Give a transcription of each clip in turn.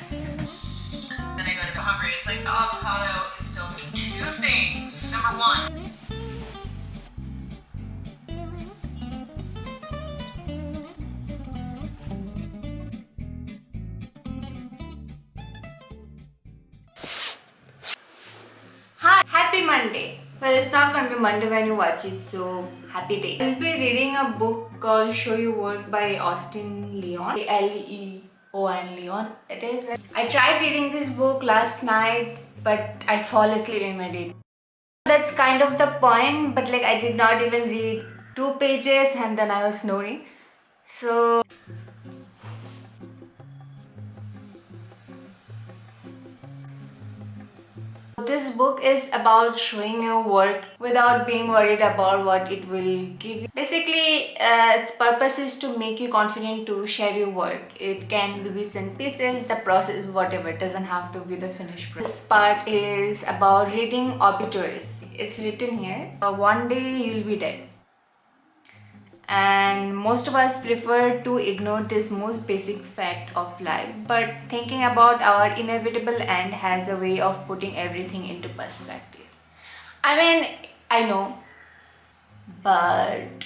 Then I go to bed hungry. It's like the avocado is still two things. Number one. Hi, happy Monday. Well, it's not going to be Monday when you watch it, so happy day. I'll be reading a book called Show Your Work by Austin Leon. Leon Leon. It is. I tried reading this book last night, but I fall asleep in my day. That's kind of the point, but like I did not even read 2 pages and then I was snoring. So this book is about showing your work without being worried about what it will give you. Basically, its purpose is to make you confident to share your work. It can be bits and pieces, the process, whatever. It doesn't have to be the finished product. This part is about reading obituaries. It's written here, one day you'll be dead. And most of us prefer to ignore this most basic fact of life, but thinking about our inevitable end has a way of putting everything into perspective. I mean, I know, but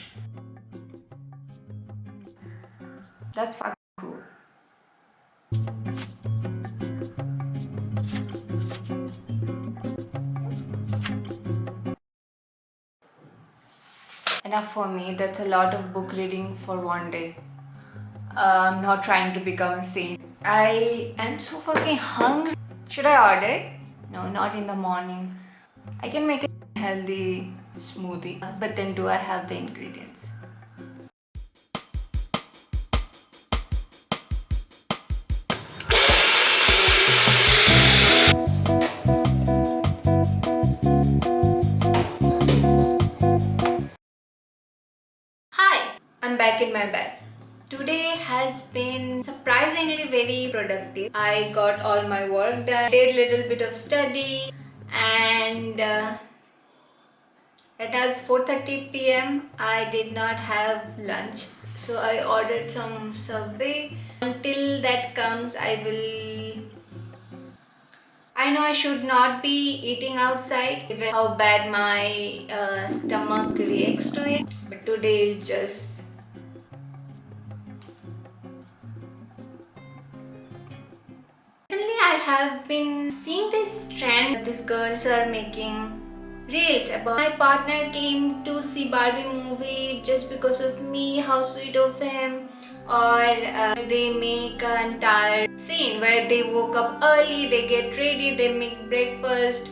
that's fucking cool. Enough for me. That's a lot of book reading for one day. I'm not trying to become a saint. I am so fucking hungry. Should I order? No, not in the morning. I can make a healthy smoothie, but then do I have the ingredients? Hi, I'm back in my bed. Today has been surprisingly very productive. I got all my work done, did a little bit of study, and it was 4:30 p.m. I did not have lunch, so I ordered some Subway. Until that comes, I know I should not be eating outside, given how bad my stomach reacts to it. But today is just. Recently, I have been seeing this trend that these girls are making reels about my partner came to see Barbie movie just because of me, how sweet of him, or they make an entire scene where they woke up early, they get ready, they make breakfast,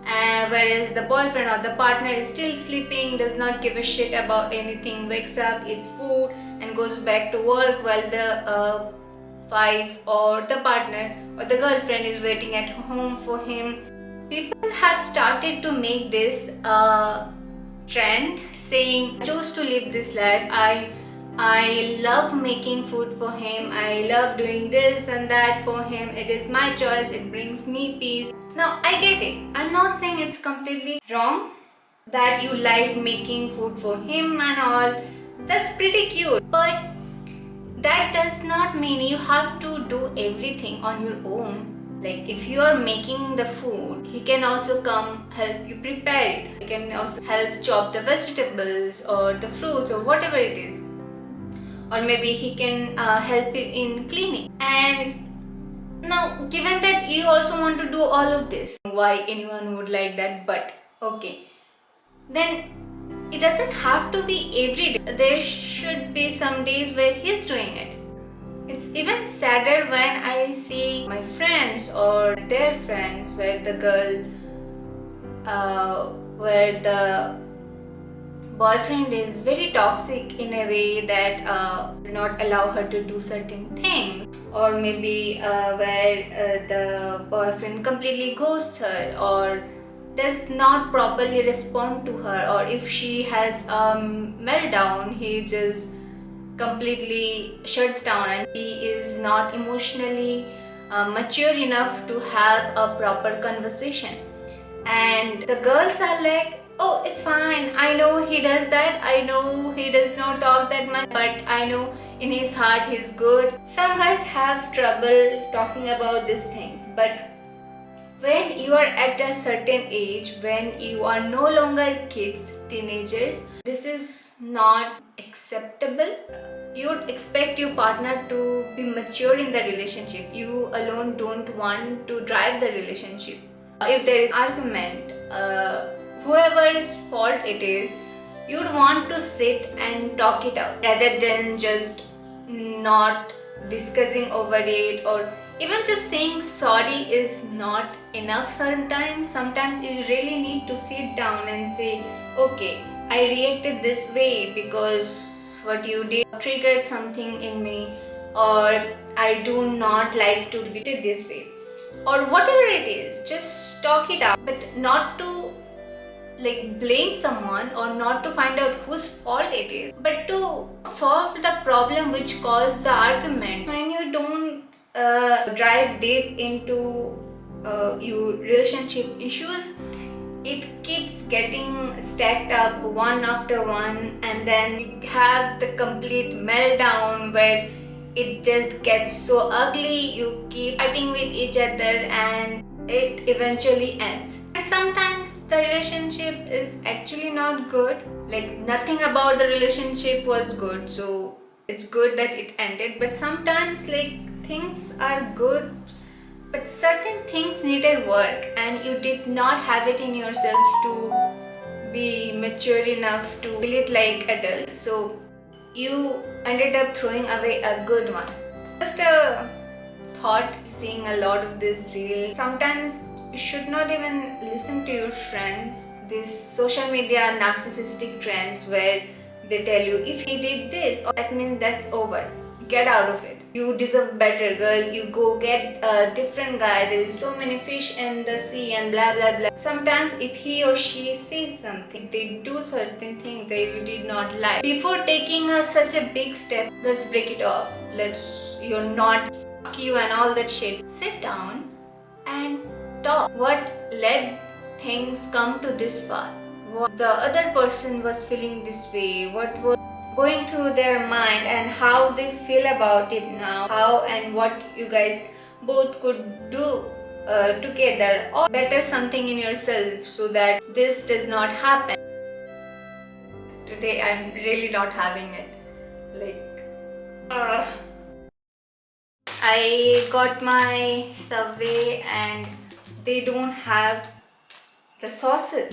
whereas the boyfriend or the partner is still sleeping, does not give a shit about anything, wakes up, eats food and goes back to work while the wife or the partner or the girlfriend is waiting at home for him. People have started to make this trend saying, I chose to live this life. I love making food for him. I love doing this and that for him. It is my choice. It brings me peace. Now, I get it. I'm not saying it's completely wrong that you like making food for him and all. That's pretty cute. But that does not mean you have to do everything on your own. Like if you are making the food, he can also come help you prepare it. He can also help chop the vegetables or the fruits or whatever it is. Or maybe he can help you in cleaning. And now, given that you also want to do all of this, why anyone would like that, but okay, then it doesn't have to be every day. There should be some days where he's doing it. It's even sadder when I see my friends or their friends where the boyfriend is very toxic in a way that does not allow her to do certain things, or maybe where the boyfriend completely ghosts her or does not properly respond to her, or if she has a meltdown, he just completely shuts down and he is not emotionally mature enough to have a proper conversation. And the girls are like, oh, it's fine, I know he does that, I know he does not talk that much, but I know in his heart he's good. Some guys have trouble talking about these things, but when you are at a certain age, when you are no longer kids, teenagers, this is not acceptable. You would expect your partner to be mature in the relationship. You alone don't want to drive the relationship. If there is argument, whoever's fault it is, you'd want to sit and talk it out rather than just not discussing over it, or even just saying sorry is not enough. Sometimes you really need to sit down and say, okay, I reacted this way because what you did triggered something in me, or I do not like to be treated this way, or whatever it is. Just talk it out, but not to like blame someone or not to find out whose fault it is, but to solve the problem which caused the argument. When you don't drive deep into your relationship issues, it keeps getting stacked up one after one, and then you have the complete meltdown where it just gets so ugly. You keep fighting with each other and it eventually ends. And sometimes the relationship is actually not good, like nothing about the relationship was good, so it's good that it ended. But sometimes like things are good, but certain things needed work and you did not have it in yourself to be mature enough to feel it like adults, so you ended up throwing away a good one. Just a thought, seeing a lot of this reels. Sometimes you should not even listen to your friends. These social media narcissistic trends where they tell you if he did this, that means that's over. Get out of it. You deserve better, girl. You go get a different guy. There is so many fish in the sea and blah blah blah. Sometimes if he or she says something, they do certain things that you did not like. Before taking such a big step, let's break it off. You're not you and all that shit. Sit down and talk. What led things come to this far? What the other person was feeling this way? What was going through their mind and how they feel about it now? How and what you guys both could do together, or better something in yourself so that this does not happen. Today I'm really not having it. I got my Subway and they don't have the sauces.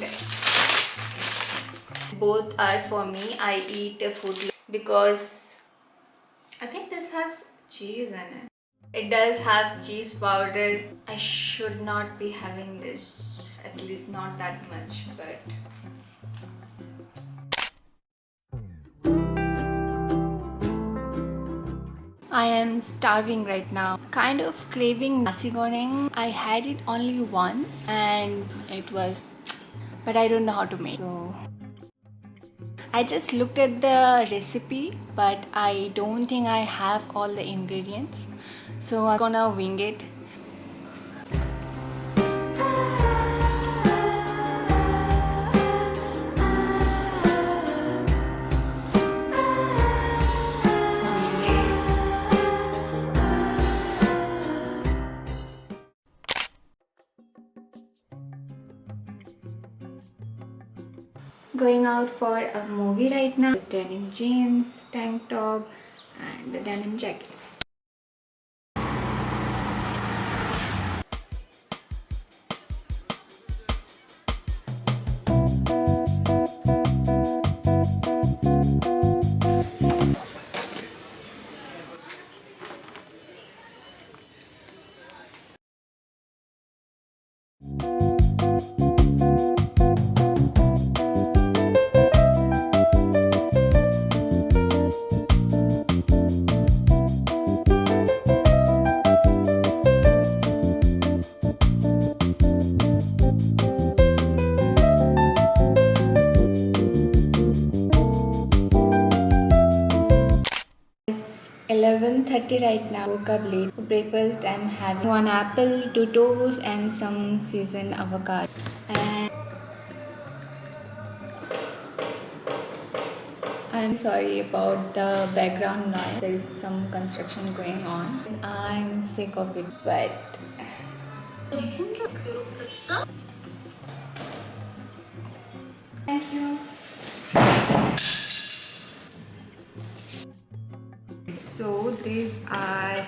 Both are for me. I eat food because I think this has cheese in it. It does have cheese powder. I should not be having this, at least not that much, but I am starving right now. Kind of craving nasi goreng. I had it only once and it was, but I don't know how to make. So I just looked at the recipe, but I don't think I have all the ingredients. So I'm gonna wing it. Going out for a movie right now. Denim jeans, tank top, and a denim jacket. It's 11:30 right now. Woke up late. For breakfast, I'm having one apple, two toast, and some seasoned avocado. And I'm sorry about the background noise. There is some construction going on. I'm sick of it, but Thank you. so these are.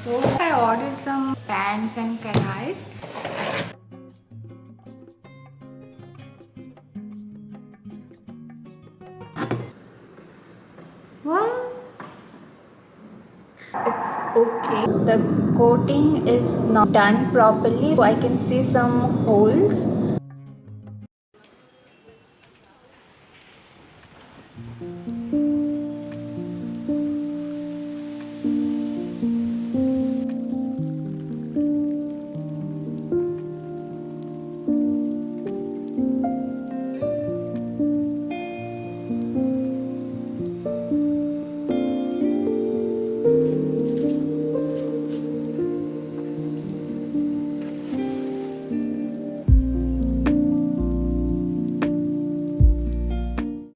So I ordered some pants and kadais. Well, it's okay. The coating is not done properly, so I can see some holes.